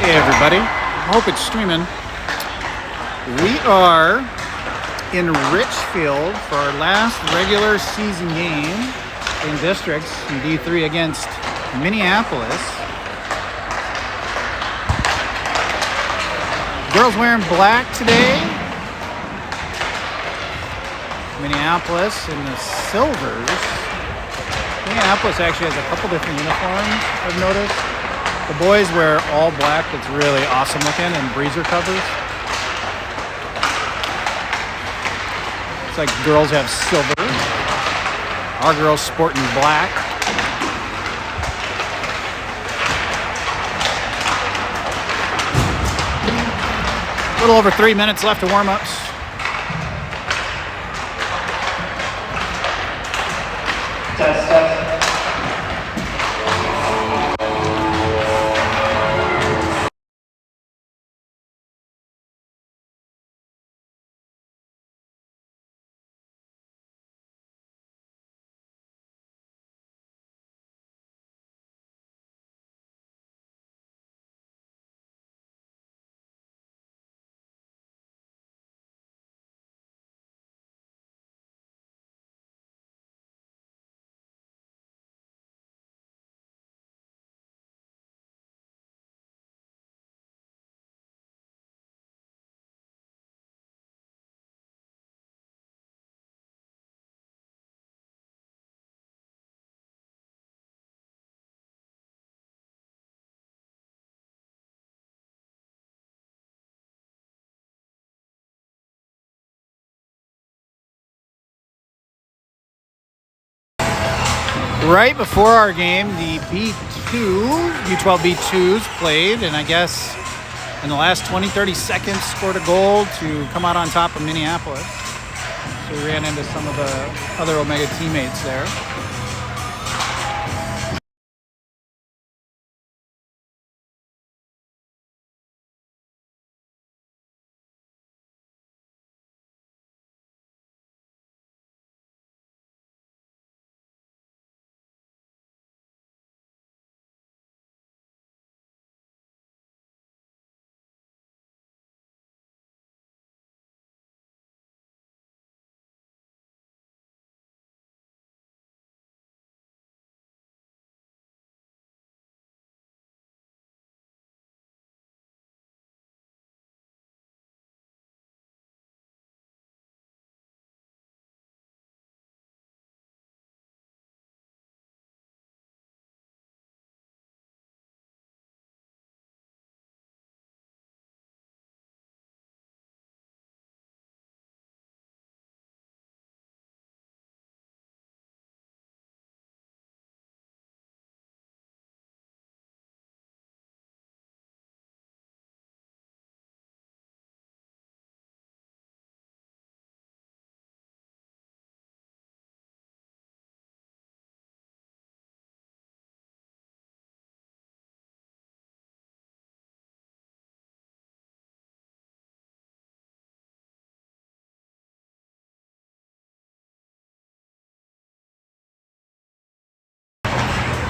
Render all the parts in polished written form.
Hey everybody, I hope it's streaming. We are in Richfield for our last regular season game in districts in D3 against Minneapolis. Girls wearing black today. Minneapolis in the silvers. Minneapolis actually has a couple different uniforms, I've noticed. The boys wear all black. It's really awesome looking, and breezer covers. It's like girls have silver. Our girls sporting black. A little over 3 minutes left of warm-ups. Test. Right before our game, the U12B2s played, and I guess in the last 20-30 seconds scored a goal to come out on top of Minneapolis. So we ran into some of the other Omega teammates there.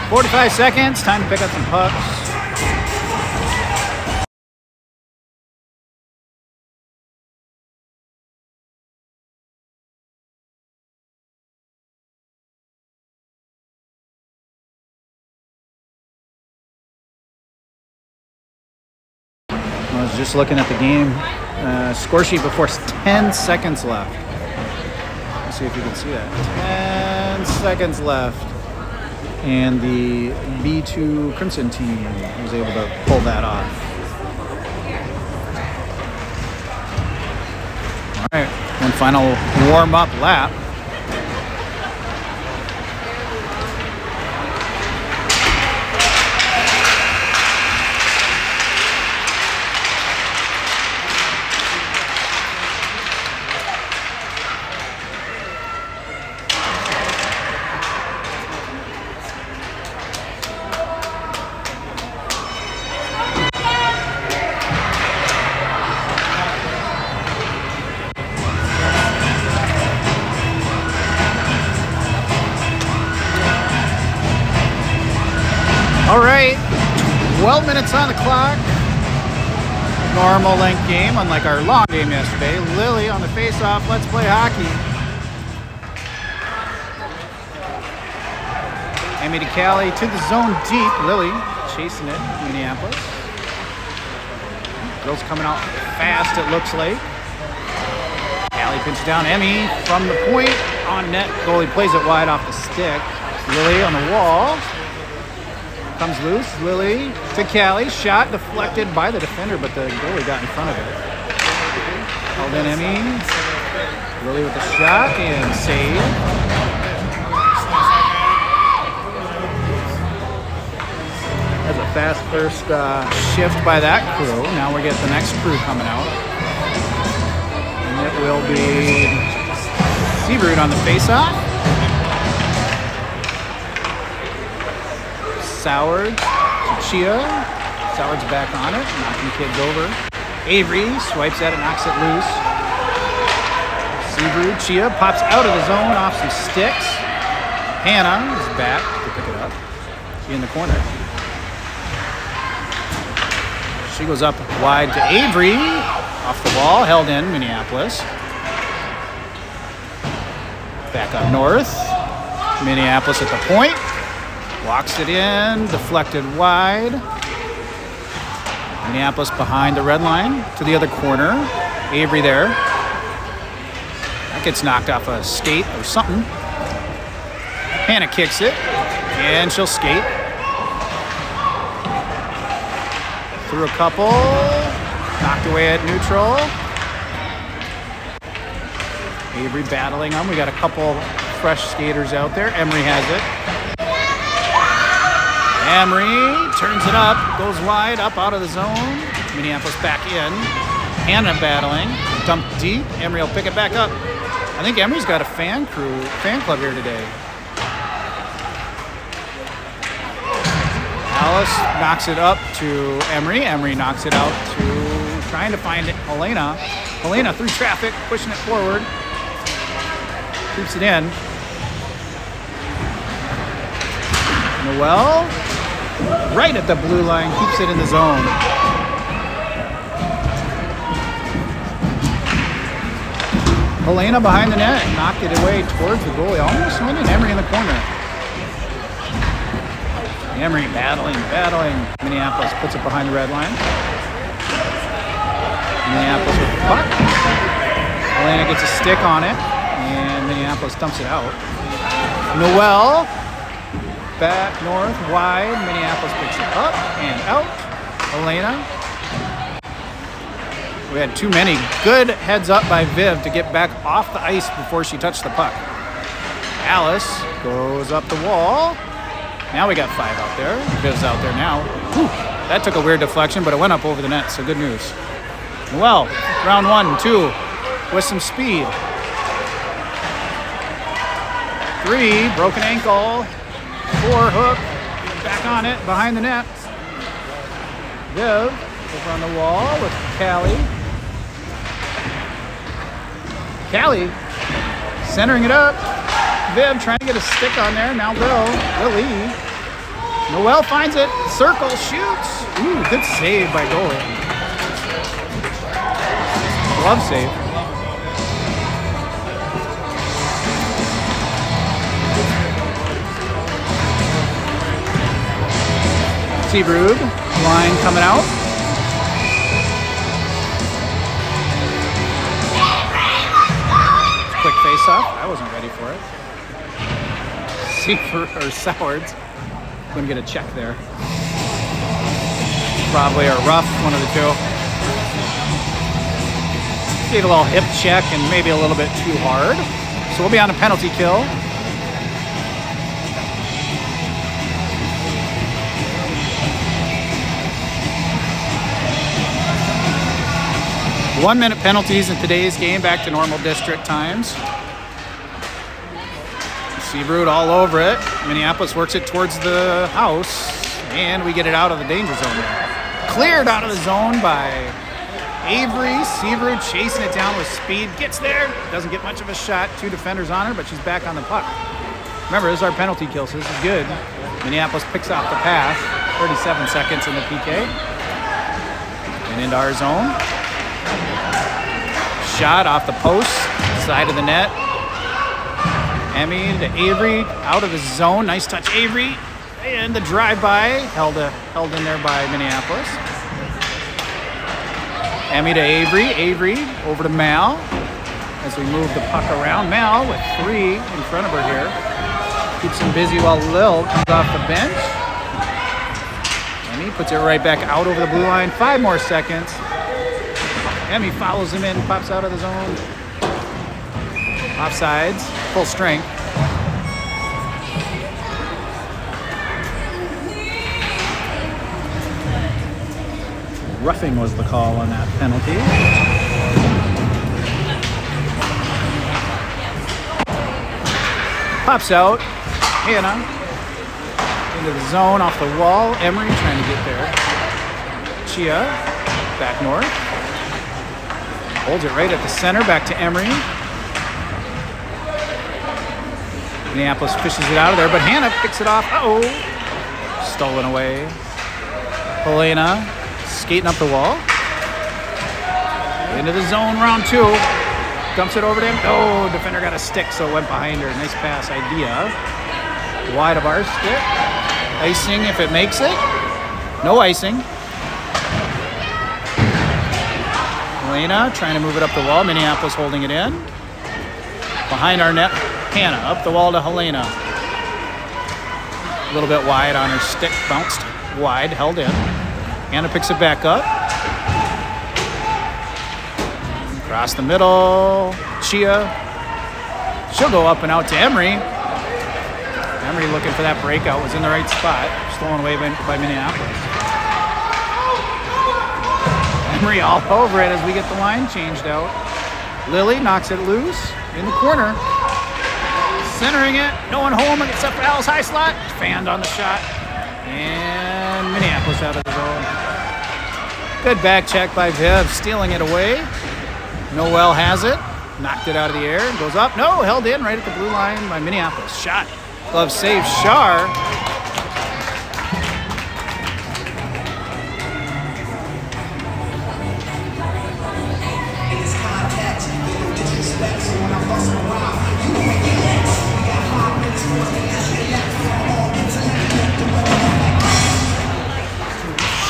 "45 seconds, time to pick up some pucks." I was just looking at the game score sheet before 10 seconds left. Let's see if you can see that. 10 seconds left. And the B2 Crimson team was able to pull that off. All right, one final warm-up lap. All right, 12 minutes on the clock. Normal length game, unlike our long game yesterday. Lily on the face-off. Let's play hockey. Amy to Callie to the zone deep. Lily chasing it. Minneapolis. Girls coming out fast, it looks like. Callie pinches down Emmy from the point on net. Goalie plays it wide off the stick. Lily on the wall. Comes loose. Lily to Callie. Shot deflected by the defender, but the goalie got in front of it. Held in Emmy. Lily with the shot and save. That's a fast first shift by that crew. Now we get the next crew coming out. And it will be Seabrud on the face-off. Soward to Chia. Soward's back on it, knocking kids over. Avery swipes at it, knocks it loose. Seabrud, Chia pops out of the zone off some sticks. Hannah is back to pick it up. She in the corner. She goes up wide to Avery. Off the wall, held in Minneapolis. Back up north. Minneapolis at the point. Walks it in, deflected wide. Minneapolis behind the red line to the other corner. Avery there. That gets knocked off a skate or something. Hannah kicks it, and she'll skate. Through a couple. Knocked away at neutral. Avery battling them. We got a couple fresh skaters out there. Emery has it. Emery turns it up, goes wide, up out of the zone. Minneapolis back in. Hannah battling, dumped deep. Emery will pick it back up. I think Emery's got a fan club here today. Alice knocks it up to Emery. Emery knocks it out to trying to find it. Helena. Helena through traffic, pushing it forward. Keeps it in. Noel. Right at the blue line, keeps it in the zone. Helena behind the net, knocked it away towards the goalie. Almost went in. Emery in the corner. Emery battling. Minneapolis puts it behind the red line. Minneapolis with the puck. Helena gets a stick on it, and Minneapolis dumps it out. Noel. Back north, wide. Minneapolis picks it up and out. Elena. We had too many. Good heads up by Viv to get back off the ice before she touched the puck. Alice goes up the wall. Now we got 5 out there. Viv's out there now. Whew. That took a weird deflection, but it went up over the net, so good news. Well, round 1, 2, with some speed. 3, broken ankle. 4, hook, back on it, behind the net. Viv over on the wall with Callie. Callie centering it up. Viv trying to get a stick on there. Now Lily. Noel finds it. Circle, shoots. Ooh, good save by goalie. Glove save. Seabrud, line coming out. Quick face-off. I wasn't ready for it. Seabrud or Soward's going to get a check there. Probably a rough, one of the two. Gave a little hip check and maybe a little bit too hard. So we'll be on a penalty kill. One-minute penalties in today's game, back to normal district times. Seabrud all over it. Minneapolis works it towards the house, and we get it out of the danger zone there. Cleared out of the zone by Avery. Seabrud chasing it down with speed. Gets there. Doesn't get much of a shot. 2 defenders on her, but she's back on the puck. Remember, this is our penalty kill, so this is good. Minneapolis picks off the pass. 37 seconds in the PK. And into our zone. Shot off the post, side of the net. Emmy to Avery, out of the zone. Nice touch, Avery. And the drive-by, held in there by Minneapolis. Emmy to Avery. Avery over to Mal as we move the puck around. Mal with 3 in front of her here. Keeps him busy while Lil comes off the bench. Emmy puts it right back out over the blue line. 5 more seconds. Emmy follows him in, pops out of the zone. Offsides, full strength. Roughing was the call on that penalty. Pops out. Hannah into the zone off the wall. Emery trying to get there. Chia back north. Holds it right at the center. Back to Emery. Minneapolis fishes it out of there, but Hannah picks it off. Uh-oh. Stolen away. Helena skating up the wall. Into the zone, round 2. Dumps it over to him. Oh, defender got a stick, so it went behind her. Nice pass idea. Wide of our stick. Icing if it makes it. No icing. Helena trying to move it up the wall. Minneapolis holding it in. Behind our net, Hannah. Up the wall to Helena. A little bit wide on her stick. Bounced wide, held in. Hannah picks it back up. Across the middle. Chia. She'll go up and out to Emery. Emery looking for that breakout. Was in the right spot. Stolen away by Minneapolis. Emery all over it as we get the line changed out. Lily knocks it loose in the corner. Centering it. No one home against up for Al's high slot. Fanned on the shot. And Minneapolis out of the zone. Good back check by Viv, stealing it away. Noel has it. Knocked it out of the air. Goes up. No, held in right at the blue line by Minneapolis. Shot. Glove save. Shar.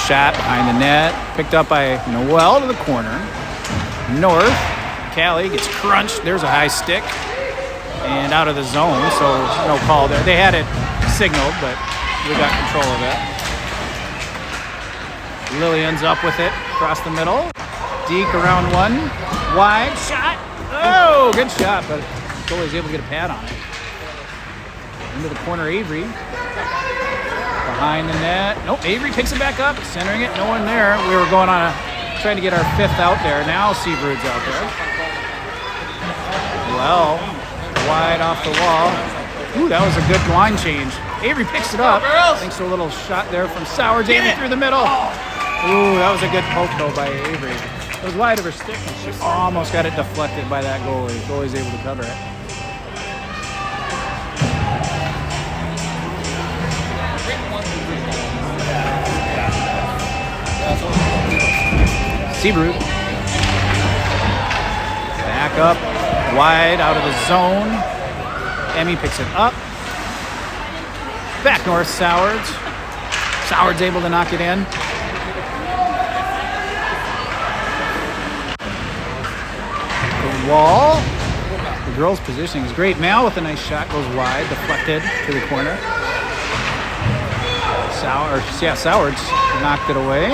Shot behind the net, picked up by Noel to the corner. North, Callie gets crunched. There's a high stick. And out of the zone, so no call there. They had it signaled, but we got control of it. Lily ends up with it across the middle. Deke around 1. Wide shot. Oh, good shot, but goalie's able to get a pad on it. Into the corner, Avery. Behind the net. Nope, Avery picks it back up, centering it. No one there. We were going on trying to get our 5th out there. Now Seabrood's out there. Well, wide off the wall. Ooh, that was a good line change. Avery picks it up. Thanks to a little shot there from Sowers. Avery through the middle. Ooh, that was a good poke though by Avery. It was wide of her stick. She almost got it deflected by that goalie. Goalie's able to cover it. Seabrood. Back up, wide out of the zone. Emmy picks it up. Back north, Sowards. Sowards able to knock it in. The wall. The girls' positioning is great. Mal with a nice shot goes wide, deflected to the corner. Sowards knocked it away.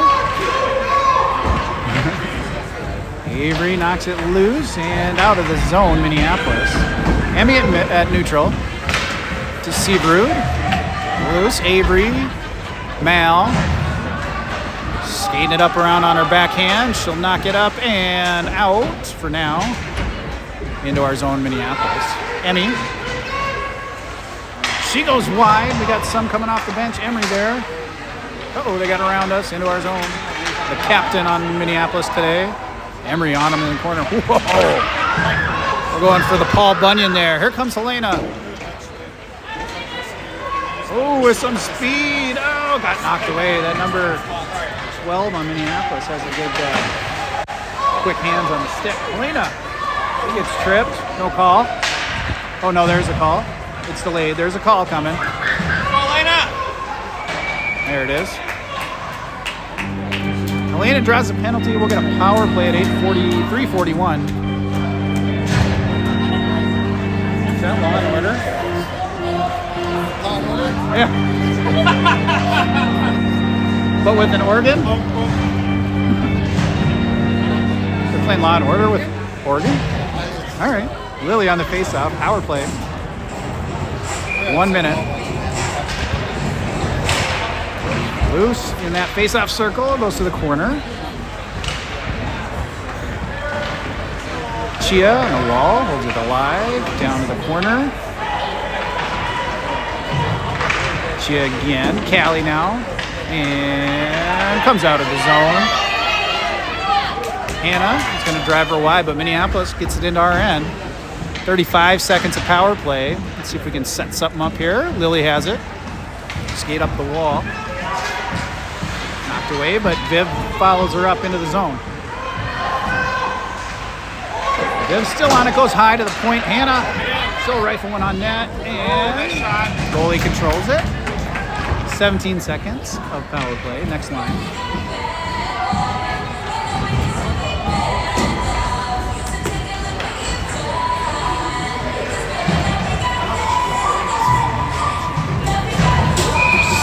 Avery knocks it loose and out of the zone, Minneapolis. Emmy at neutral to Seabrood. Loose, Avery, Mal. Skating it up around on her backhand. She'll knock it up and out for now. Into our zone, Minneapolis. Emmy. She goes wide. We got some coming off the bench. Emery there. Uh-oh, they got around us into our zone. The captain on Minneapolis today. Emery on him in the corner. Whoa! We're going for the Paul Bunyan there. Here comes Helena. Oh, with some speed. Oh, got knocked away. That number 12 on Minneapolis. Has a good quick hands on the stick. Helena gets tripped. No call. Oh no, there's a call. It's delayed. There's a call coming. Helena! There it is. Helena draws a penalty. We'll get a power play at 3:41. Is that Law and Order? Law and Order? Yeah. But with an organ? They're playing Law and Order with organ? All right. Lily on the face-off. Power play. 1 minute. Loose in that face-off circle. Goes to the corner. Chia on the wall. Holds it alive. Down to the corner. Chia again. Callie now. And comes out of the zone. Hannah is going to drive her wide, but Minneapolis gets it into our end. 35 seconds of power play. Let's see if we can set something up here. Lily has it. Skate up the wall. Knocked away, but Viv follows her up into the zone. Viv's still on it, goes high to the point. Hannah, still rifle one on net, and goalie controls it. 17 seconds of power play. Next line.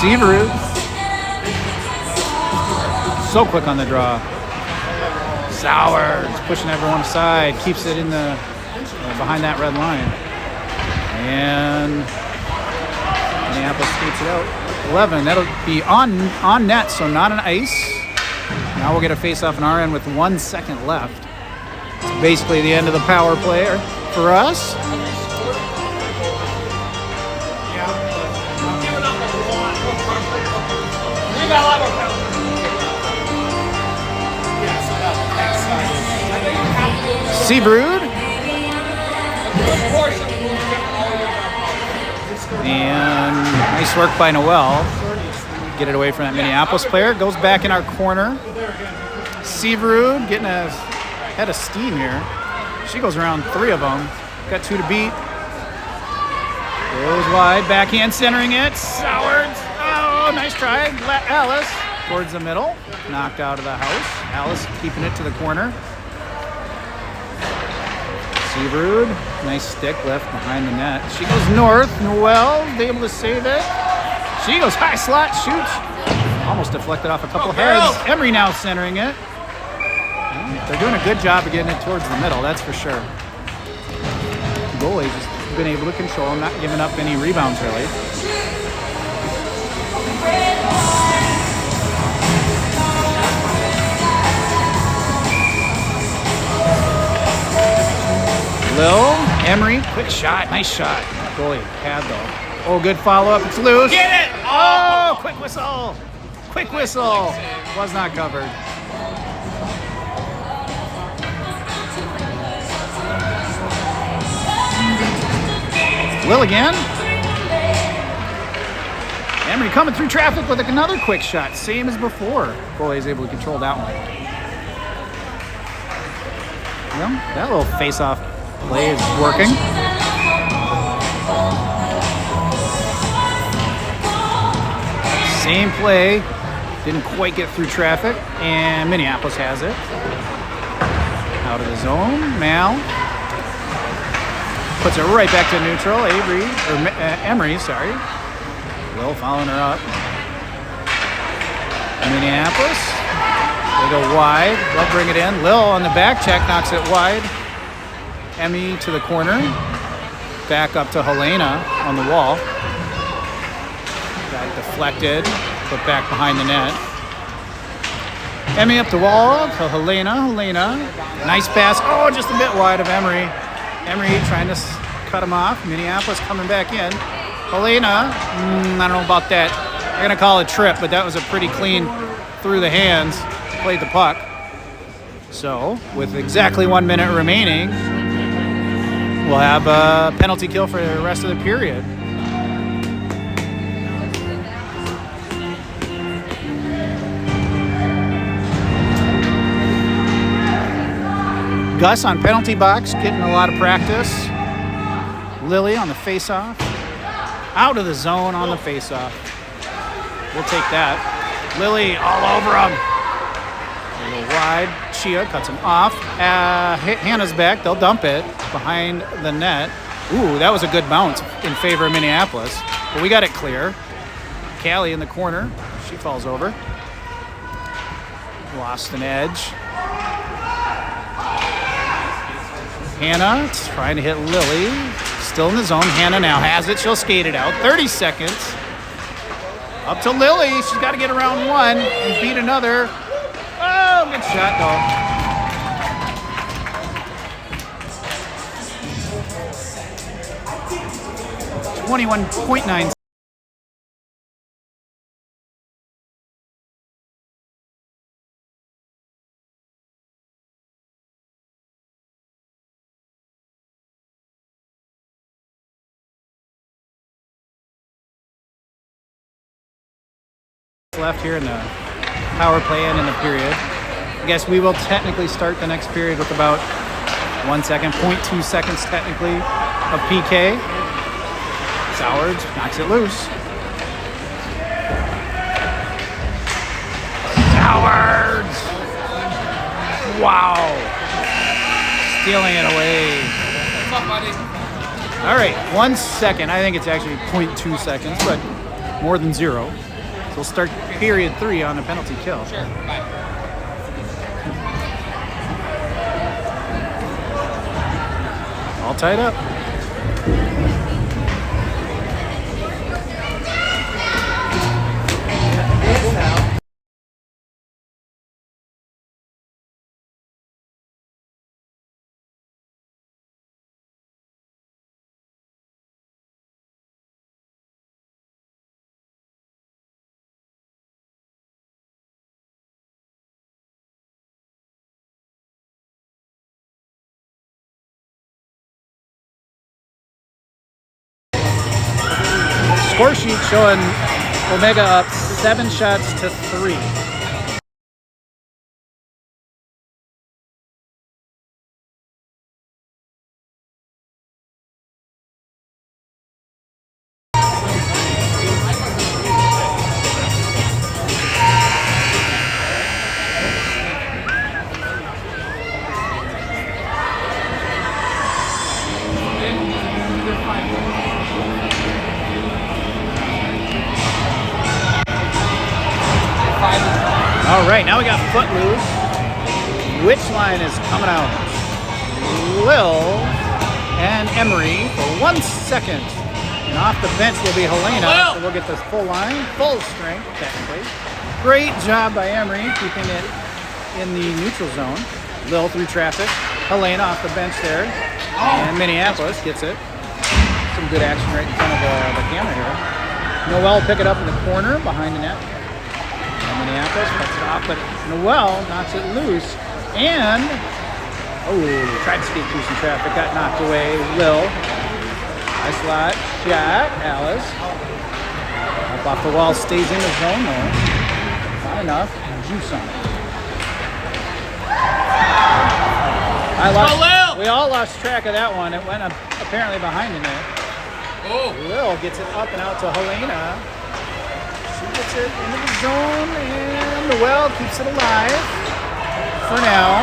Seaverud. So quick on the draw. Sauer is pushing everyone aside. Keeps it in the behind that red line. And Minneapolis skates it out. 11. That'll be on net, so not on ice. Now we'll get a face-off in our end with 1 second left. It's basically the end of the power play for us. Seabrewed. And nice work by Noel. Get it away from that Minneapolis player. Goes back in our corner. Seabrewed getting a head of steam here. She goes around 3 of them. Got 2 to beat. Goes wide. Backhand centering it. Sowards. Oh, nice try. Alice towards the middle. Knocked out of the house. Alice keeping it to the corner. Seabrewed, nice stick left behind the net. She goes north. Noel able to save it. She goes high slot, shoots. Almost deflected off a couple heads. Emery now centering it. They're doing a good job of getting it towards the middle, that's for sure. Goalie's just been able to control, not giving up any rebounds really. Lil, Emery, quick shot, nice shot. Goalie, pad though. Oh, good follow-up, it's loose. Get it! Oh, quick whistle. Quick whistle. Was not covered. Lil again. Emery coming through traffic with another quick shot, same as before. Goalie's able to control that one. Well, that little face-off play is working. Same play, didn't quite get through traffic, and Minneapolis has it. Out of the zone, Mal puts it right back to neutral. Emery, sorry. Lil following her up. Minneapolis, they go wide. They'll bring it in. Lil on the back check knocks it wide. Emmy to the corner. Back up to Helena on the wall. Got deflected. Put back behind the net. Emmy up the wall to Helena. Helena. Nice pass. Oh, just a bit wide of Emery. Emery trying to cut him off. Minneapolis coming back in. Helena. I don't know about that. They're going to call it a trip, but that was a pretty clean through the hands. Played the puck. So, with exactly 1 minute remaining, we'll have a penalty kill for the rest of the period. Gus on penalty box, getting a lot of practice. Lily on the face-off. Out of the zone on the face-off. We'll take that. Lily all over him. A little wide. Chia cuts him off. Hannah's back. They'll dump it behind the net. Ooh, that was a good bounce in favor of Minneapolis. But we got it clear. Callie in the corner. She falls over. Lost an edge. Hannah trying to hit Lily. Still in the zone. Hannah now has it. She'll skate it out. 30 seconds. Up to Lily. She's got to get around one and beat another. Oh, good shot, though. .9 left here in the power play and in the period. I guess we will technically start the next period with about 1 second, 0.2 seconds technically of PK. Sowards knocks it loose. Sowards! Wow! Stealing it away. What's up, buddy? All right, 1 second. I think it's actually 0.2 seconds, but more than zero. So we'll start period 3 on a penalty kill. Sure, bye. All tied up. Score sheet showing Omega up 7 shots to 3. All right, now we got Footloose. Which line is coming out? Lil and Emery for 1 second. And off the bench will be Helena. So we'll get this full line, full strength technically. Great job by Emery keeping it in the neutral zone. Lil through traffic. Helena off the bench there. And Minneapolis gets it. Some good action right in front of the camera here. Noel will pick it up in the corner behind the net. Minneapolis cuts it off, but Noel knocks it loose. And, tried to skate through some traffic, got knocked away. Lil. Nice slot. Shot. Alice. Up off the wall, stays in the zone though. Not enough. Juice on it. We all lost track of that one. It went up apparently behind the net. Lil gets it up and out to Helena. She gets it into the zone, and Noel keeps it alive for now.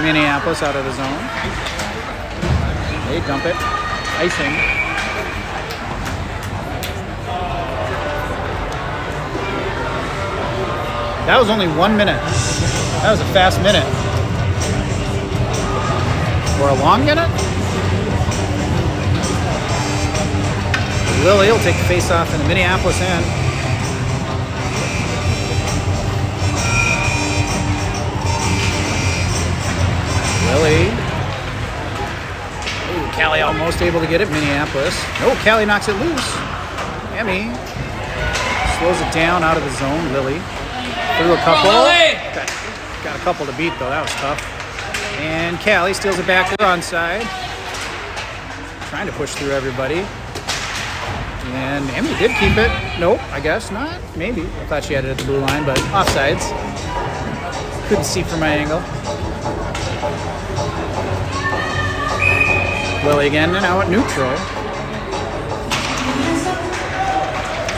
Minneapolis out of the zone. They dump it. Icing. That was only 1 minute. That was a fast minute. Or a long minute? Lily will take the face off in the Minneapolis end. Lily. Ooh, Callie almost able to get it. Minneapolis. No, Callie knocks it loose. Emmy slows it down out of the zone. Lily threw a couple. Got a couple to beat though. That was tough. And Callie steals it back to the onside. Trying to push through everybody. And Emmy did keep it. Nope, I guess not. Maybe. I thought she had it at the blue line, but offsides. Couldn't see from my angle. Lily again, and now at neutral.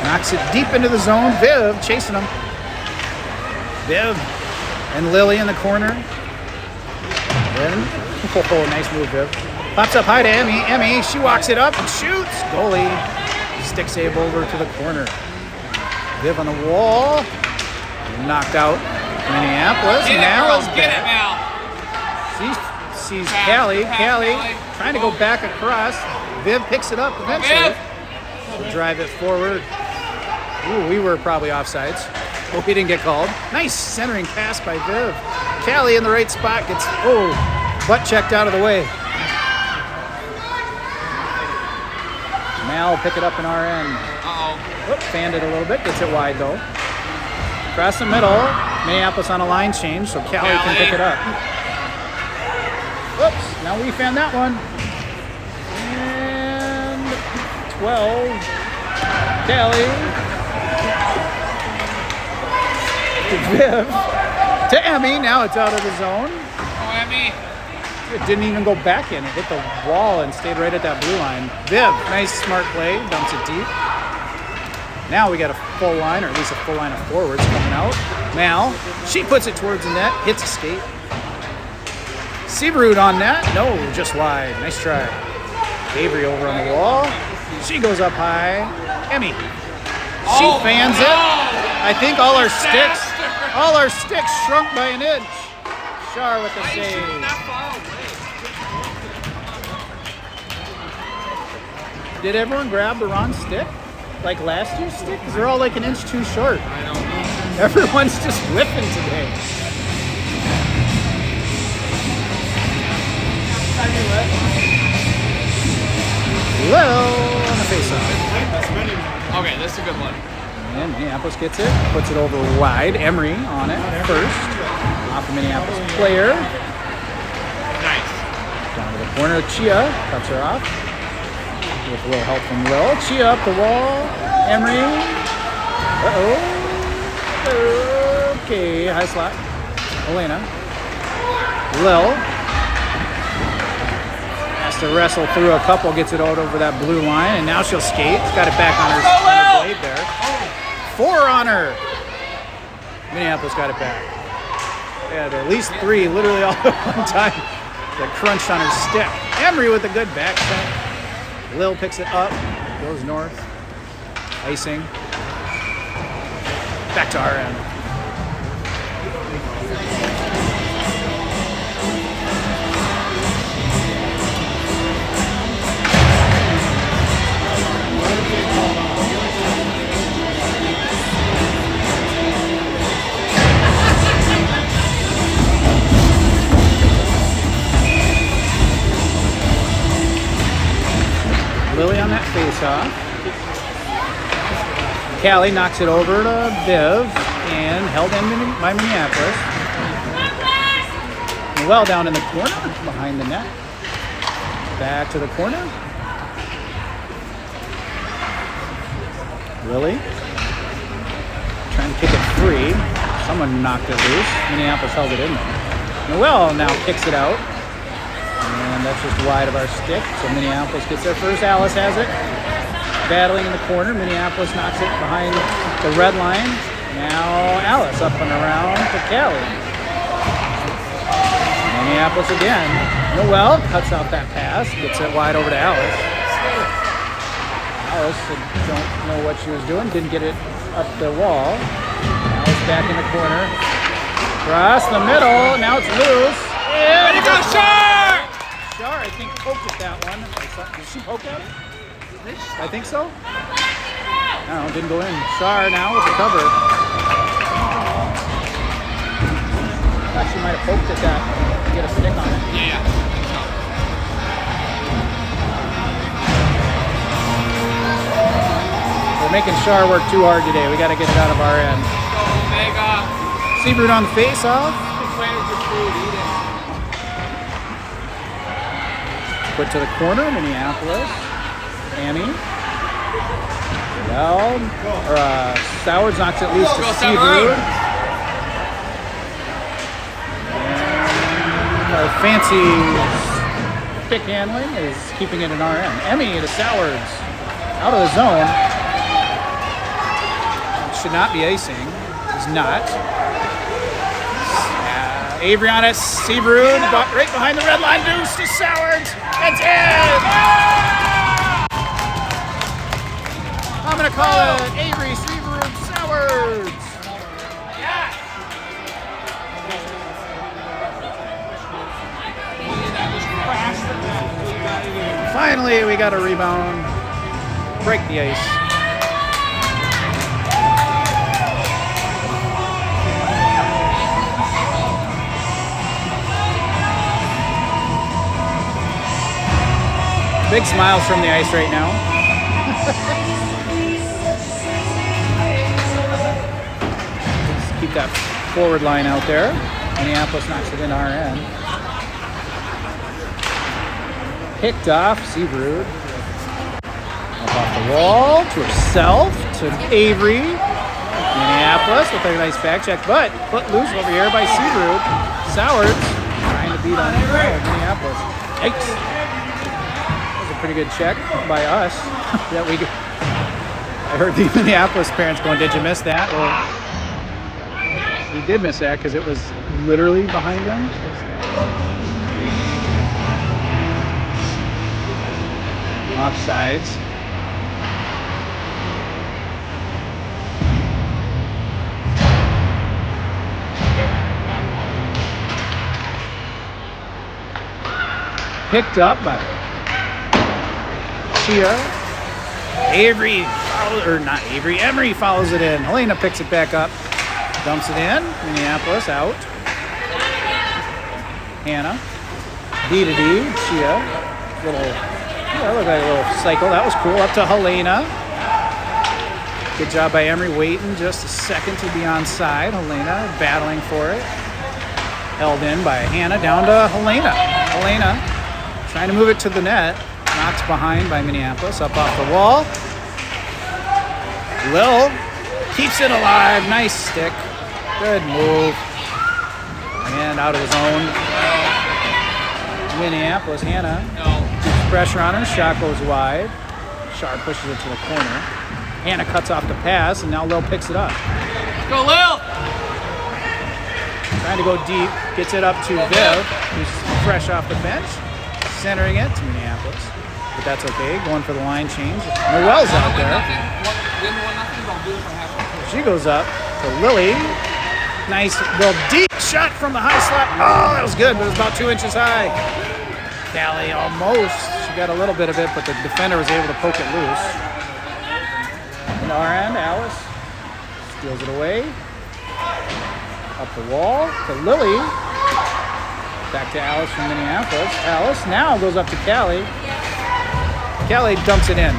Knocks it deep into the zone. Viv chasing him. Viv and Lily in the corner. Then, oh, nice move, Viv. Pops up high to Emmy. Emmy, she walks it up and shoots. Goalie. Stick save over to the corner. Viv on the wall. Knocked out Minneapolis. Get it, Mal girls. is Get it, back. Mal. Sees Pass, Callie. pass, Callie Callie. trying to go back across. Viv picks it up eventually. Viv. Drive it forward. Ooh, we were probably offsides. Hope he didn't get called. Nice centering pass by Viv. Callie in the right spot gets, butt checked out of the way. Mal will pick it up in our end. Uh-oh. Fanned it a little bit. Gets it wide though. Across the middle. Minneapolis on a line change, so Callie can pick it up. Oops, now we fan that one. And 12. Callie. To Viv. To Emmy. Now it's out of the zone. Oh, Emmy. It didn't even go back in. It hit the wall and stayed right at that blue line. Viv, nice smart play. Dumps it deep. Now we got a full line, or at least a full line of forwards coming out. Mal, she puts it towards the net. Hits a skate. Seabrud on net. No, just wide. Nice try. Avery over on the wall. She goes up high. Emmy. She fans it. I think all our sticks shrunk by an inch. Shar with the Why is she save. that far away? Did everyone grab the wrong stick? Like last year's stick? Because they're all like an inch too short. I don't know. Everyone's just whipping today. Well, on the face-off. Okay, this is a good one. And Minneapolis gets it, puts it over wide. Emery on it first. Off the Minneapolis player. Nice. Down to the corner. Chia cuts her off. With a little help from Lil. Chia up the wall. Emery. Uh-oh. Okay, high slot. Elena. Lil. Has to wrestle through a couple, gets it out over that blue line, and now she'll skate. Got it back on her blade there. 4 on her. Minneapolis got it back. They had at least 3, literally all at one time, that crunched on her stick. Emery with a good back set. Lil picks it up, goes north. Icing. Back to our end. Lily on that face-off. Callie knocks it over to Viv and held in by Minneapolis. Well down in the corner, behind the net. Back to the corner. Lily trying to kick it free. Someone knocked it loose. Minneapolis held it in there. Noelle now kicks it out. And that's just wide of our stick. So Minneapolis gets there first. Alice has it. Battling in the corner. Minneapolis knocks it behind the red line. Now Alice up and around to Callie. Minneapolis again. Noelle cuts out that pass. Gets it wide over to Alice. Alice don't know what she was doing. Didn't get it up the wall. Alice back in the corner. Across the middle. Now it's loose. Way to go, Shar! Shar, I think, poked at that one. Did she poke at it? I think so. No, didn't go in. Shar now with the cover. I thought she might have poked at that to get a stick on it. Yeah. We're making Shar work too hard today. We got to get it out of our end. Go, Omega. Seabird on the face-off. Where's your food? Eat it. Put to the corner, Minneapolis. Annie. Well, Sowards knocks it loose to Go, Seabird. fancy stick handling is keeping it in RN. Emmy to Sowards. Out of the zone. Should not be icing. Is not. Avery on it. Seabrud right behind the red line. Deuce to Sowards. It's in! I'm going to call it Avery, Seabrud, Sowards. Finally, we got a rebound. Break the ice. Big smiles from the ice right now. Let's keep that forward line out there. Minneapolis knocks it in RN. Picked off, Seabrud. Up off the wall to herself, to Avery. Minneapolis with a nice back check, but put loose over here by Seabrud. Sowards trying to beat on Minneapolis. Yikes. Pretty good check by us. That we. I heard the Minneapolis parents going, "Did you miss that?" Well, we did miss that because it was literally behind them. Offsides. Picked up by Avery, or not Avery, Emery follows it in. Helena picks it back up, dumps it in. Minneapolis out. Hannah, D to D, Chia, that looked like a little cycle. That was cool. Up to Helena. Good job by Emery, waiting just a second to be on side. Helena battling for it. Held in by Hannah, down to Helena. Helena trying to move it to the net. Knocked behind by Minneapolis, up off the wall. Lil keeps it alive. Nice stick. Good move. And out of his own. Minneapolis, Hannah. Keeps pressure on her. Shot goes wide. Sharp pushes it to the corner. Hannah cuts off the pass, and now Lil picks it up. Go, Lil! Trying to go deep. Gets it up to Viv, who's fresh off the bench. Centering it to Minneapolis. But that's okay. Going for the line change. Noel's out there. She goes up to Lily. Nice little deep shot from the high slot. Oh, that was good, but it was about 2 inches high. Callie almost. She got a little bit of it, but the defender was able to poke it loose. And our end, Alice steals it away. Up the wall to Lily. Back to Alice from Minneapolis. Alice now goes up to Callie. Callie dumps it in.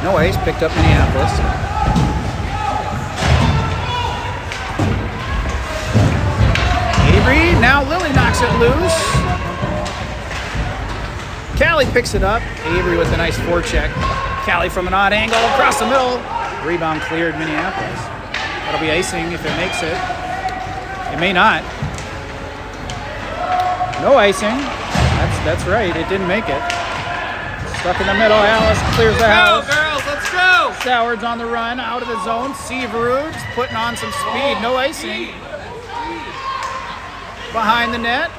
No ice, picked up Minneapolis. Avery, now Lily knocks it loose. Callie picks it up. Avery with a nice forecheck. Callie from an odd angle across the middle. Rebound cleared Minneapolis. That'll be icing if it makes it. It may not. No icing. That's right. It didn't make it. Stuck in the middle. Alice clears the house. Go, girls. Let's go. Sowards on the run. Out of the zone. Seabrud's putting on some speed. No icing. Behind the net.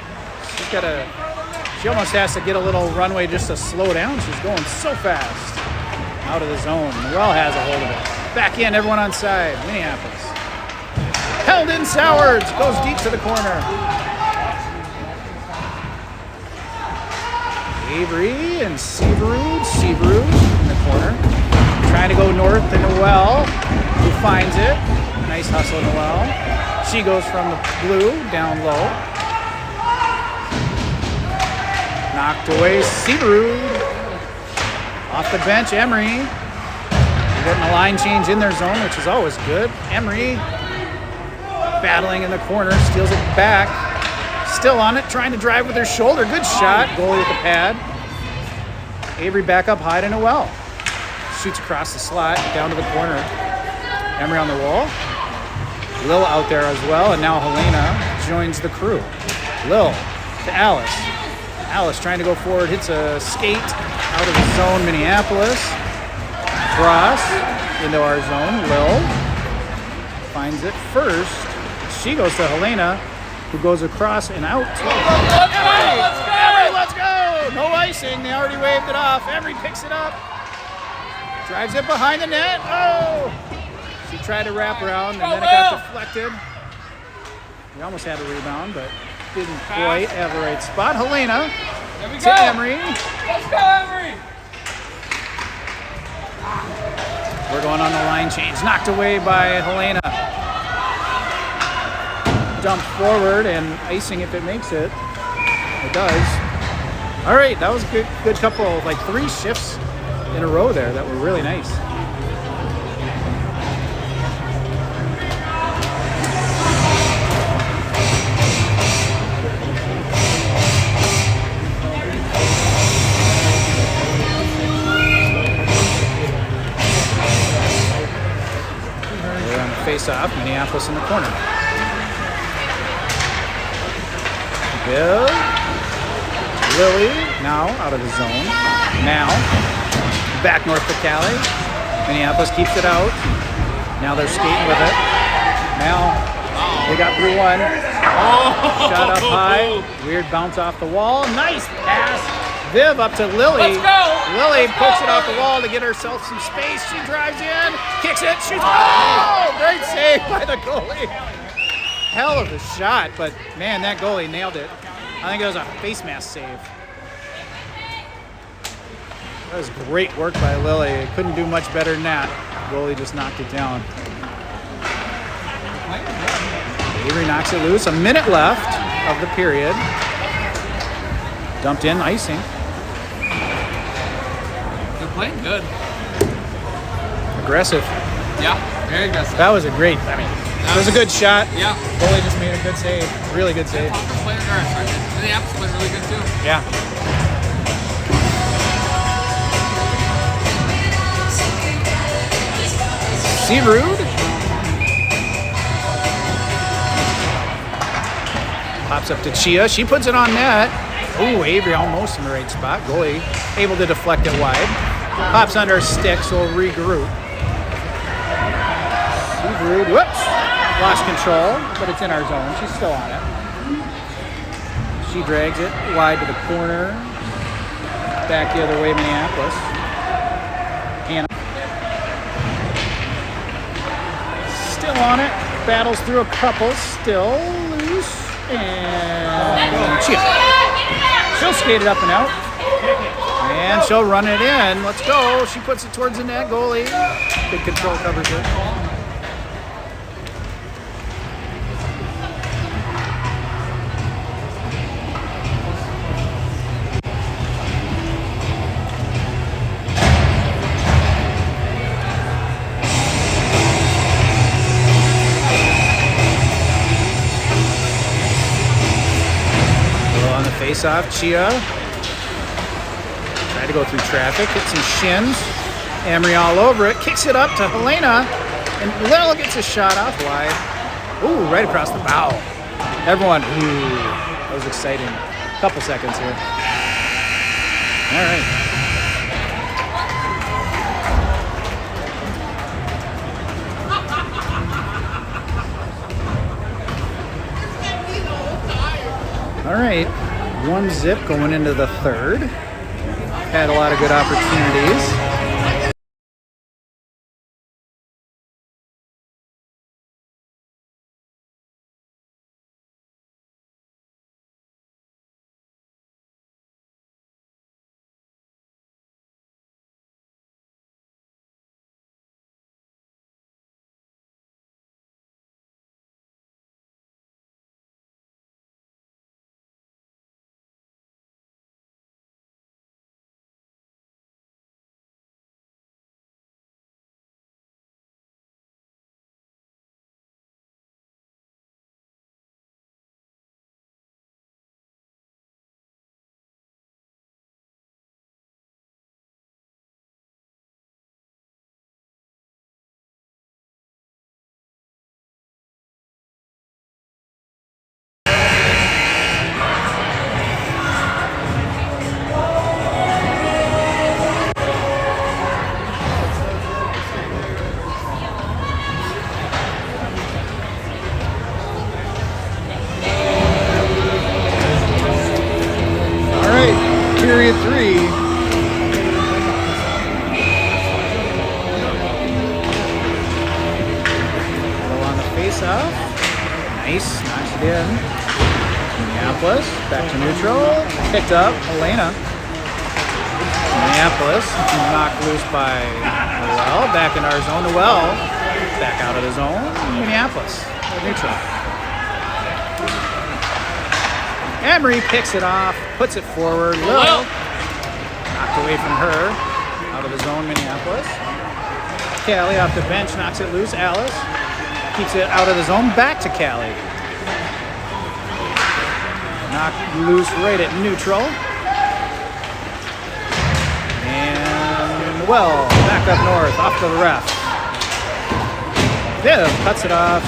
She almost has to get a little runway just to slow down. She's going so fast. Out of the zone. Noel has a hold of it. Back in. Everyone on side. Minneapolis. Held in Sowards. Goes deep to the corner. Avery and Seabrud in the corner. Trying to go north to Noel, who finds it. Nice hustle, Noel. She goes from the blue down low. Knocked away, Seabrud. Off the bench, Emery. They're getting a line change in their zone, which is always good. Emery battling in the corner, steals it back. Still on it, trying to drive with her shoulder. Good shot. Goalie with the pad. Avery back up high to Noel. Shoots across the slot, down to the corner. Emery on the wall. Lil out there as well, and now Helena joins the crew. Lil to Alice. Alice trying to go forward, hits a skate out of the zone, Minneapolis. Cross into our zone. Lil finds it first. She goes to Helena, who goes across and out. Emery, let's go! No icing. They already waved it off. Emery picks it up. Drives it behind the net. Oh! She tried to wrap around, and then it got deflected. We almost had a rebound, but didn't quite have the right spot. Helena to Emery. Let's go, Emery! We're going on the line change. Knocked away by Helena. Dump forward and icing if it makes it. It does. All right, that was a good couple, like 3 shifts in a row there that were really nice. We're on the face-off, Minneapolis in the corner. Bill, Lily, now out of the zone. Now, back north to Cali. Minneapolis keeps it out. Now they're skating with it. Now, they got through one. Shot up high. Weird bounce off the wall. Nice pass. Viv up to Lily. Let's go. Lily pokes it off the wall to get herself some space. She drives in, kicks it, shoots. Oh, great save by the goalie. Hell of a shot, but man, that goalie nailed it. I think it was a face mask save. That was great work by Lily. Couldn't do much better than that. Goalie just knocked it down. Avery knocks it loose. A minute left of the period. Dumped in, icing. They're playing good. Aggressive. Yeah, very aggressive. That was a great, it was a good shot. Yeah. Goalie just made a good save. Really good save. Minneapolis played really good too. Yeah. Searood. Pops up to Chia. She puts it on net. Ooh, Avery almost in the right spot. Goalie able to deflect it wide. Pops under her stick, so we'll regroup. Searood, whoops. Lost control, but it's in our zone. She's still on it. She drags it wide to the corner. Back the other way, Minneapolis. Hannah. Still on it. Battles through a couple. Still loose. And she'll skate it up and out. And she'll run it in. Let's go. She puts it towards the net. Goalie. Good control covers her. Face-off, Chia. Tried to go through traffic, hit some shins. Emery all over it, kicks it up to Helena, and Lil gets a shot off wide. Ooh, right across the bow. Everyone, ooh, that was exciting. Couple seconds here. All right. All right. 1-0 going into the third. Had a lot of good opportunities. stuff. Nice, knocks it in. Minneapolis, back to neutral. Picked up, Elena. Minneapolis, knocked loose by Noel. Back in our zone, Noel. Back out of the zone, Minneapolis, neutral. Emery picks it off, puts it forward. Lil knocked away from her. Out of the zone, Minneapolis. Callie off the bench, knocks it loose. Alice keeps it out of the zone, back to Callie. Knocked loose right at neutral. And Noel back up north, off to the ref. Viv cuts it off.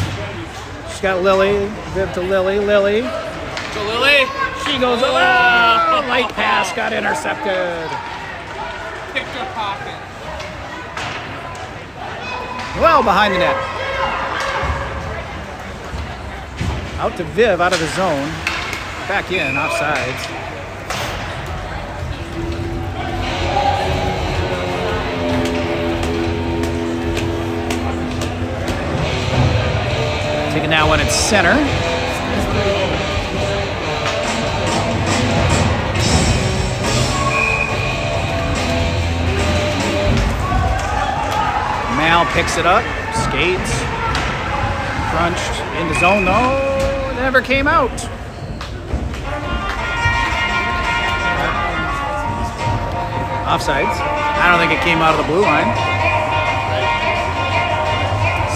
She's got Lily. Viv to Lily. Lily. To Lily. She goes, oh, light pass got intercepted. Picked her pocket. Well behind the net. Out to Viv, out of the zone. Back in, offsides. Taking that one at center. Mal picks it up, skates, crunched in the zone though, never came out. Offsides. I don't think it came out of the blue line.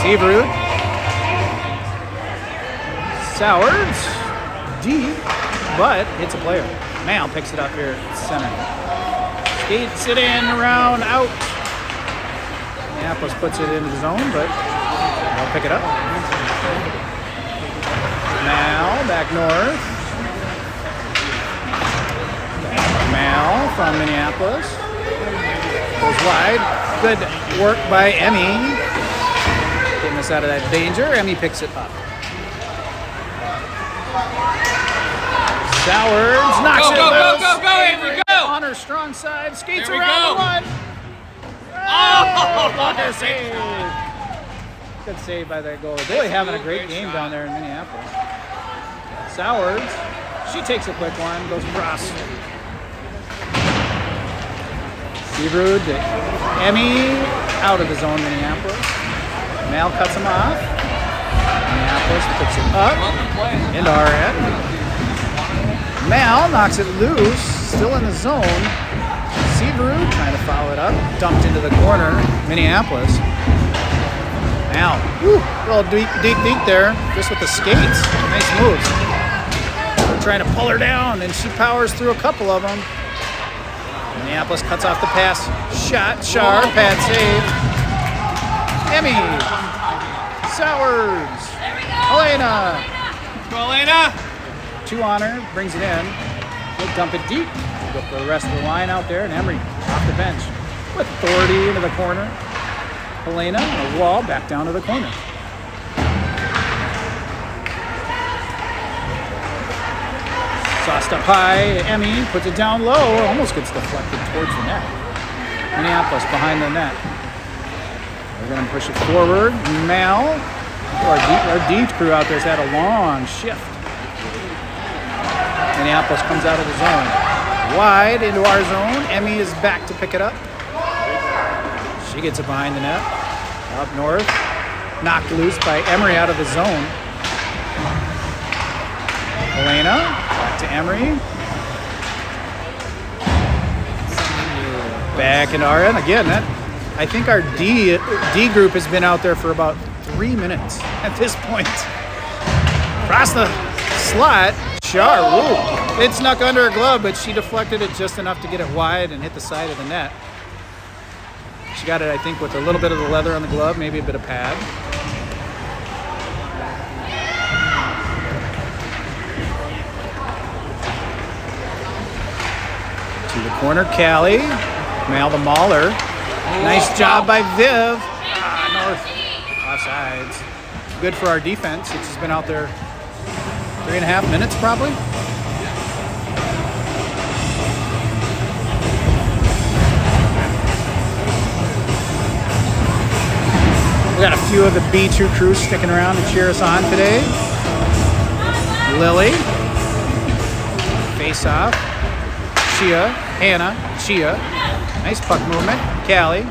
Seabrud. Sowards. Deep, but hits a player. Mal picks it up here at center. Skates it in, around, out. Minneapolis puts it into the zone, but they'll pick it up. Mal back north. Mal from Minneapolis. Goes wide. Good work by Emmy. Getting us out of that danger. Emmy picks it up. Sowards knocks it loose. Go, Avery, go! On her strong side. Skates There we around go. the one. Oh, Walker save. Good save by that goal. Really having a great game down there in Minneapolis. Sowards. She takes a quick one. Goes across. Seabrud to Emmy. Out of the zone, Minneapolis. Mal cuts him off. Minneapolis picks it up. Into our end. Mal knocks it loose. Still in the zone. Seabrud trying to follow it up. Dumped into the corner. Minneapolis. Mal. Woo, a little deep there. Just with the skates. Nice moves. We're trying to pull her down, and she powers through a couple of them. Minneapolis cuts off the pass. Shot. Sharp. Pad save. Emmy. Sowards. Elena. Go, Elena. Two on her. Brings it in. We'll dump it deep. Go for the rest of the line out there, and Emery off the bench with authority into the corner. Helena on a wall, back down to the corner. Sauced up high, Emmy puts it down low, almost gets deflected towards the net. Minneapolis behind the net. They're going to push it forward. Mal, our D crew out there has had a long shift. Minneapolis comes out of the zone. Wide into our zone. Emmy is back to pick it up. She gets it behind the net. Up north. Knocked loose by Emery out of the zone. Elena. Back to Emery. Back into our end. Again, I think our D group has been out there for about 3 minutes at this point. Across the slot. Ooh. It snuck under her glove, but she deflected it just enough to get it wide and hit the side of the net. She got it, I think, with a little bit of the leather on the glove, maybe a bit of pad. To the corner, Callie. Mal the Mauler. Nice job by Viv. North. Offsides. Good for our defense, which has been out there 3.5 minutes probably. got a few of the B2 crew sticking around to cheer us on today. Lily. Face off. Chia. Hannah. Chia. Nice puck movement. Callie.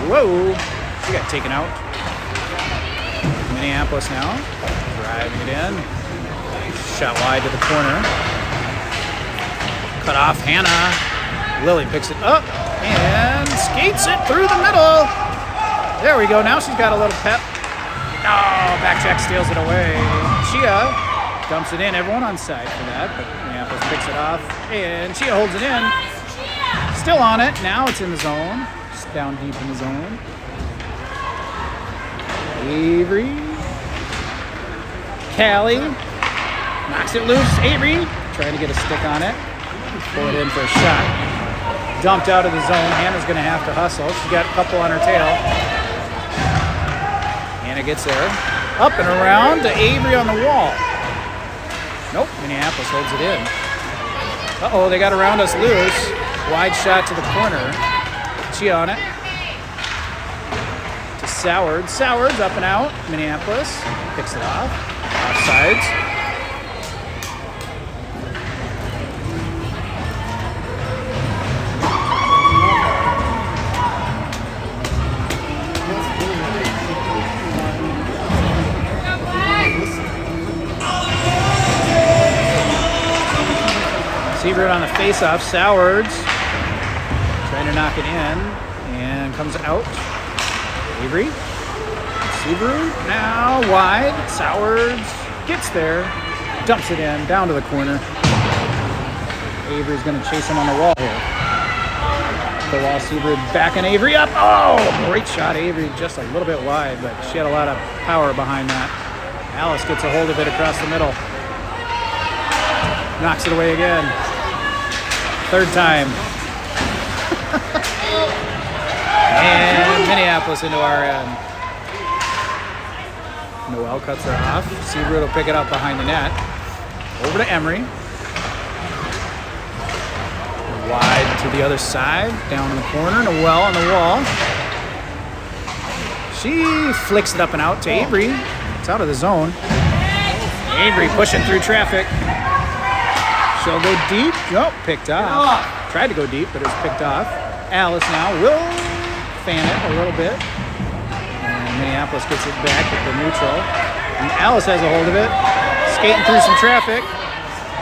Whoa. She got taken out. Minneapolis now. Driving it in. Shot wide to the corner. Cut off Hannah. Lily picks it up and skates it through the middle. There we go. Now she's got a little pep. Oh, backcheck steals it away. Chia dumps it in. Everyone on side for that, but Minneapolis picks it off. And Chia holds it in. Still on it. Now it's in the zone. Just down deep in the zone. Avery. Callie. Knocks it loose. Avery trying to get a stick on it. Pull it in for a shot. Dumped out of the zone. Hannah's going to have to hustle. She's got a couple on her tail. Hannah gets there. Up and around to Avery on the wall. Nope, Minneapolis holds it in. Uh-oh, they got around us loose. Wide shot to the corner. Chia on it. To Sowards. Sowards up and out. Minneapolis picks it off. Offsides. Seabird on the face-off. Sowards trying to knock it in and comes out. Avery. Seabird now wide. Sowards gets there. Dumps it in. Down to the corner. Avery's going to chase him on the wall here. The wall. Seabird back and Avery up. Oh, great shot. Avery just a little bit wide, but she had a lot of power behind that. Alice gets a hold of it across the middle. Knocks it away again. Third time. And Minneapolis into our end. Noel cuts her off. Seabird will pick it up behind the net. Over to Emery. Wide to the other side. Down in the corner. Noel on the wall. She flicks it up and out to Avery. It's out of the zone. Avery pushing through traffic. She'll go deep. Nope, picked off. Tried to go deep, but it was picked off. Alice now will fan it a little bit. And Minneapolis gets it back at the neutral. And Alice has a hold of it. Skating through some traffic.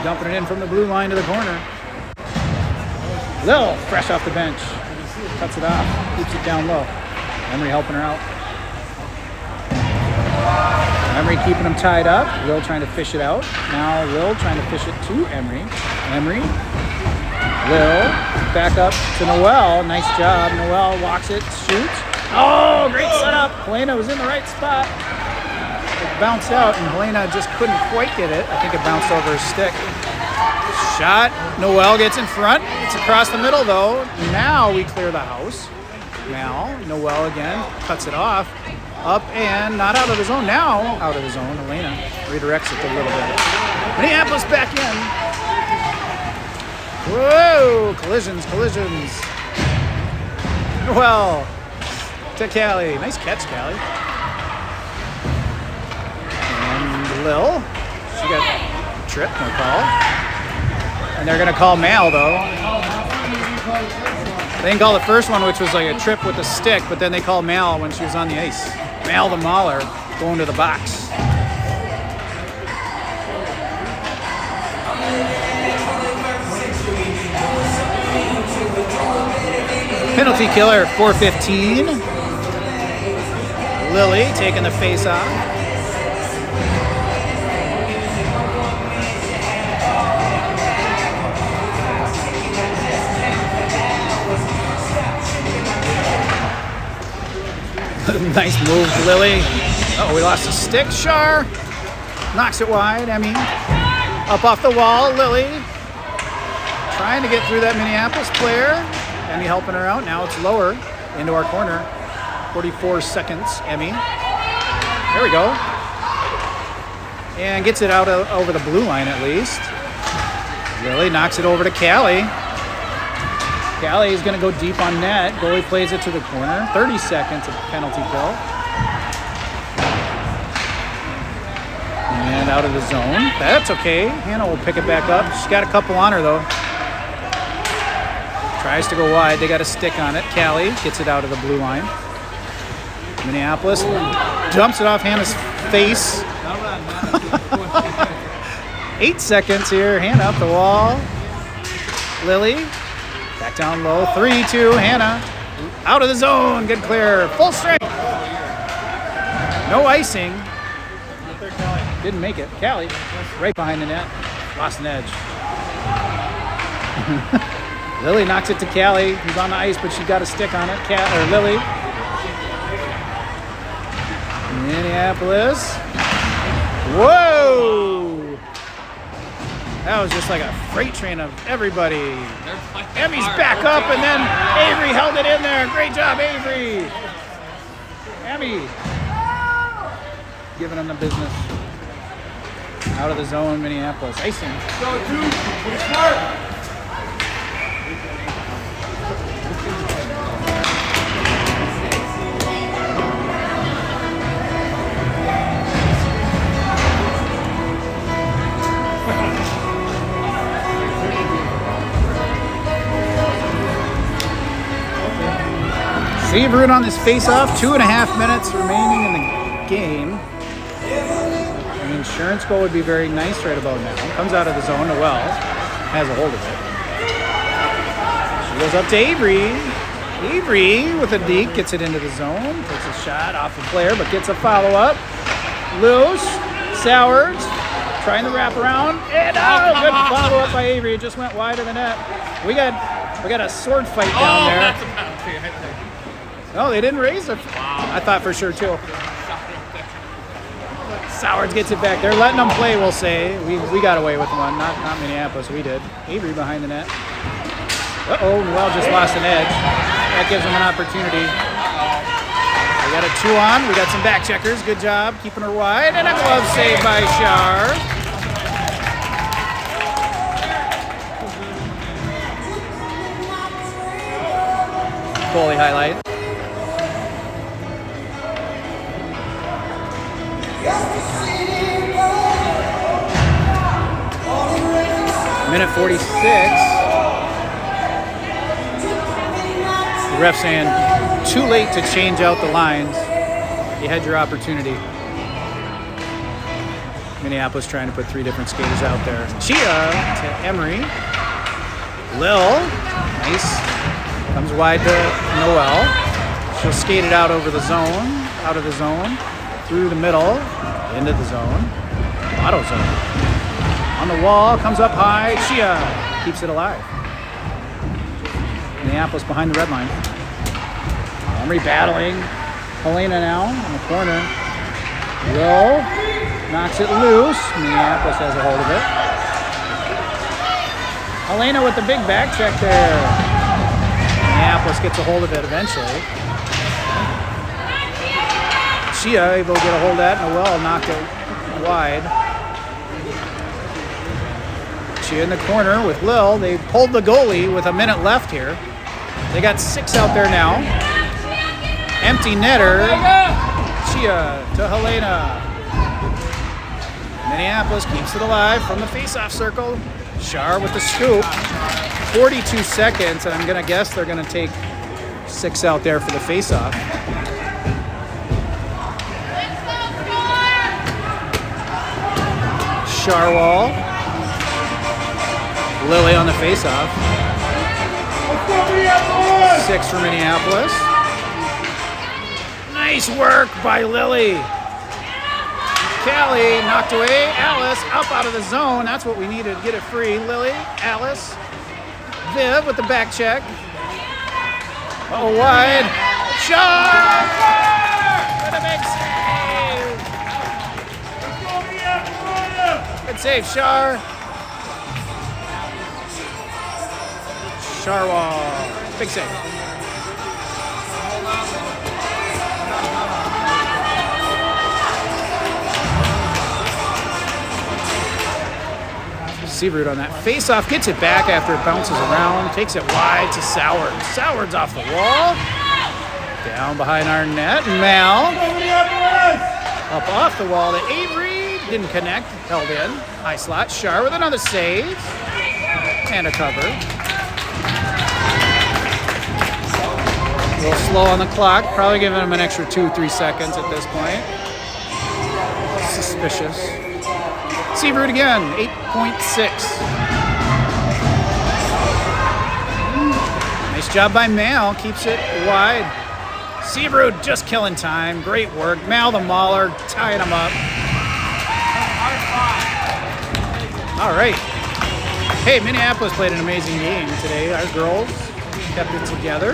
Dumping it in from the blue line to the corner. Lil, fresh off the bench. Cuts it off. Keeps it down low. Emery helping her out. Emery keeping him tied up. Will trying to fish it out. Now Will trying to fish it to Emery. Emery. Will back up to Noel. Nice job. Noel walks it, shoots. Oh, great setup. Helena was in the right spot. It bounced out, and Helena just couldn't quite get it. I think it bounced over her stick. Shot. Noel gets in front. It's across the middle, though. Now we clear the house. Now Noel again cuts it off. Up and not out of the zone. Now out of the zone. Helena redirects it a little bit. Minneapolis back in. Whoa! Collisions. Well, to Callie. Nice catch, Callie. And Lil. She got tripped, no call. And they're going to call Mal, though. They didn't call the first one, which was like a trip with a stick, but then they called Mal when she was on the ice. Mal the Mauler going to the box. Penalty killer, 4:15. Lily taking the face off. Nice move, Lily. Oh, we lost a stick. Shar knocks it wide. Emmy up off the wall. Lily trying to get through that Minneapolis player. Emmy helping her out. Now it's lower into our corner. 44 seconds, Emmy. There we go. And gets it out over the blue line at least. Lily knocks it over to Callie. Callie is going to go deep on net. Goalie plays it to the corner. 30 seconds of penalty kill. And out of the zone. That's okay. Hannah will pick it back up. She's got a couple on her, though. Tries to go wide. They got a stick on it. Callie gets it out of the blue line. Minneapolis dumps it off Hannah's face. 8 seconds here. Hannah up the wall. Lily back down low. 3-2. Hannah out of the zone. Good clear. Full strength. No icing. Didn't make it. Callie right behind the net. Lost an edge. Lily knocks it to Callie, who's on the ice, but she got a stick on it. Lily. Minneapolis. Whoa! That was just like a freight train of everybody. Emmy's back up, and then Avery held it in there. Great job, Avery. Emmy giving them the business. Out of the zone, Minneapolis. Icing. Go, dude. Smart. Seabrood on this face-off. 2.5 minutes remaining in the game. An insurance goal would be very nice right about now. Comes out of the zone. Noel has a hold of it. She goes up to Avery. Avery with a deke gets it into the zone. Takes a shot off the player, but gets a follow-up. Loose. Sowards trying to wrap around. And good follow-up by Avery. It just went wide of the net. We got a sword fight down there. That's a penalty. No, they didn't raise it. I thought for sure too. Sowards gets it back. They're letting them play, we'll say. We got away with one, not Minneapolis. We did. Avery behind the net. Uh-oh, Noel just lost an edge. That gives them an opportunity. We got a 2-on. We got some back checkers. Good job keeping her wide. And a glove save by Shar. Goalie highlight. Minute 46. The ref saying, too late to change out the lines. You had your opportunity. Minneapolis trying to put 3 different skaters out there. Chia to Emery. Lil, nice. Comes wide to Noel. She'll skate it out over the zone, out of the zone, through the middle, into the zone. Auto zone. On the wall, comes up high. Chia keeps it alive. Minneapolis behind the red line. Emery battling. Helena now in the corner. Rowe knocks it loose. Minneapolis has a hold of it. Helena with the big back check there. Minneapolis gets a hold of it eventually. Chia able to get a hold of that. Noel knocked it wide. Chia in the corner with Lil. They pulled the goalie with a minute left here. They got 6 out there now. Empty netter. Chia to Helena. Minneapolis keeps it alive from the face-off circle. Shar with the scoop. 42 seconds, and I'm going to guess they're going to take 6 out there for the face-off. Sharwall. Lily on the face-off. 6 for Minneapolis. Nice work by Lily. Callie knocked away. Alice up out of the zone. That's what we needed to get it free. Lily, Alice, Viv with the back check. Oh, wide. Shot! What a big save. Good save, Shar. Sharwall. Big save. Seabrood on that face-off, gets it back after it bounces around, takes it wide to Sowards. Sowards off the wall. Down behind our net. Mal. Up off the wall to Avery. didn't connect. Held in. High slot. Shar with another save. And a cover. A little slow on the clock. Probably giving him an extra 2-3 seconds at this point. Suspicious. Seabrud again. 8.6. Nice job by Mal. Keeps it wide. Seabrud just killing time. Great work. Mal the Mauler tying him up. All right. Hey, Minneapolis played an amazing game today. Our girls kept it together.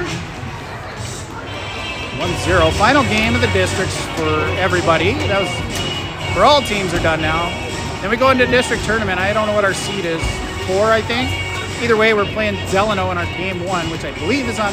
1-0. Final game of the districts for everybody. That was for all teams are done now. Then we go into district tournament. I don't know what our seed is. 4, I think. Either way, we're playing Delano in our game 1, which I believe is on